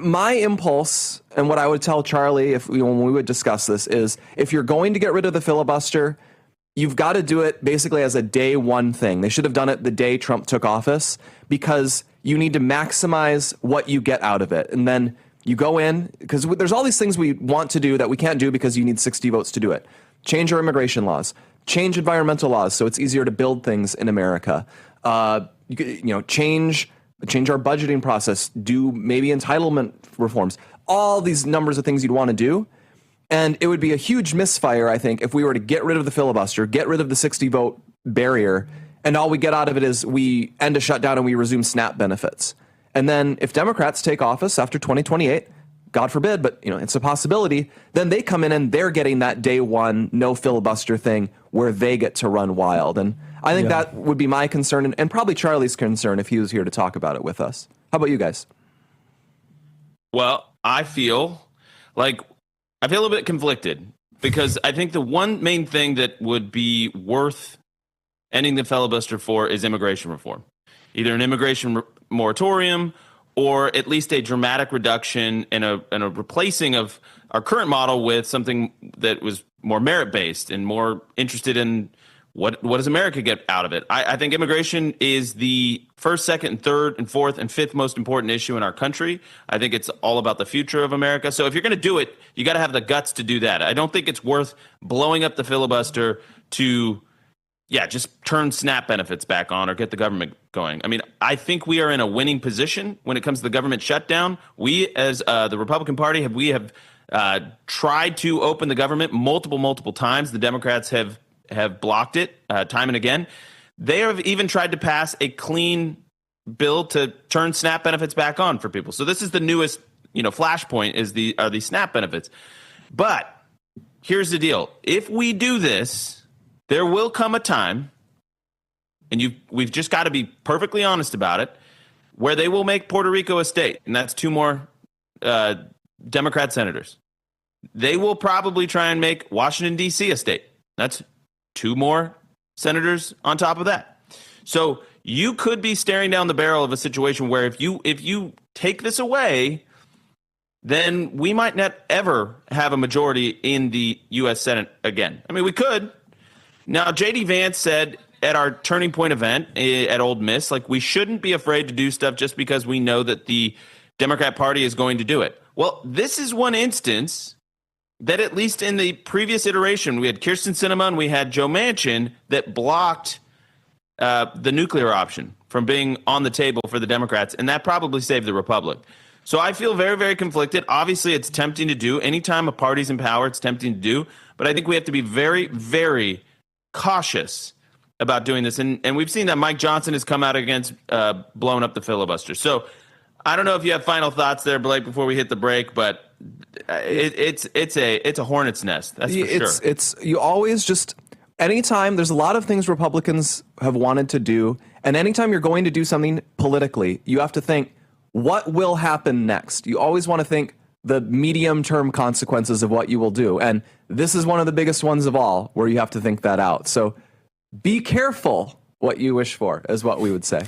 My impulse, and what I would tell Charlie when we would discuss this, is if you're going to get rid of the filibuster, you've got to do it basically as a day one thing. They should have done it the day Trump took office, because you need to maximize what you get out of it. And then you go in, because there's all these things we want to do that we can't do because you need 60 votes to do it. Change our immigration laws, change environmental laws so it's easier to build things in America. Change our budgeting process, do maybe entitlement reforms, all these numbers of things you'd want to do. And it would be a huge misfire, I think, if we were to get rid of the filibuster, get rid of the 60 vote barrier, and all we get out of it is we end a shutdown and we resume SNAP benefits. And then if Democrats take office after 2028, God forbid, but it's a possibility, then they come in and they're getting that day one, no filibuster thing where they get to run wild. And I think that would be my concern, and probably Charlie's concern if he was here to talk about it with us. How about you guys? Well, I feel a little bit conflicted, because I think the one main thing that would be worth ending the filibuster for is immigration reform. Either an immigration moratorium or at least a dramatic reduction and a replacing of our current model with something that was more merit-based and more interested in what does America get out of it. I think immigration is the first, second, and third, and fourth, and fifth most important issue in our country. I think it's all about the future of America. So if you're going to do it, you got to have the guts to do that. I don't think it's worth blowing up the filibuster to just turn SNAP benefits back on or get the government going. I mean, I think we are in a winning position when it comes to the government shutdown. We, as the Republican Party, have tried to open the government multiple times. The Democrats have blocked it time and again. They have even tried to pass a clean bill to turn SNAP benefits back on for people. So this is the newest, flashpoint are these SNAP benefits. But here's the deal. If we do this, there will come a time, and we've just got to be perfectly honest about it, where they will make Puerto Rico a state, and that's 2 more Democrat senators. They will probably try and make Washington, D.C. a state. That's 2 more senators on top of that. So you could be staring down the barrel of a situation where if you take this away, then we might not ever have a majority in the U.S. Senate again. I mean, we could. Now, J.D. Vance said at our Turning Point event at Ole Miss, we shouldn't be afraid to do stuff just because we know that the Democrat Party is going to do it. Well, this is one instance that, at least in the previous iteration, we had Kyrsten Sinema and we had Joe Manchin that blocked the nuclear option from being on the table for the Democrats, and that probably saved the Republic. So I feel very, very conflicted. Obviously, it's tempting to do. Anytime a party's in power, it's tempting to do. But I think we have to be very, very cautious about doing this. And we've seen that Mike Johnson has come out against blowing up the filibuster. So I don't know if you have final thoughts there, Blake, before we hit the break, but it's a hornet's nest. That's for sure. It's you always anytime there's a lot of things Republicans have wanted to do, and anytime you're going to do something politically, you have to think, what will happen next? You always want to think the medium-term consequences of what you will do. And this is one of the biggest ones of all, where you have to think that out. So be careful what you wish for, is what we would say.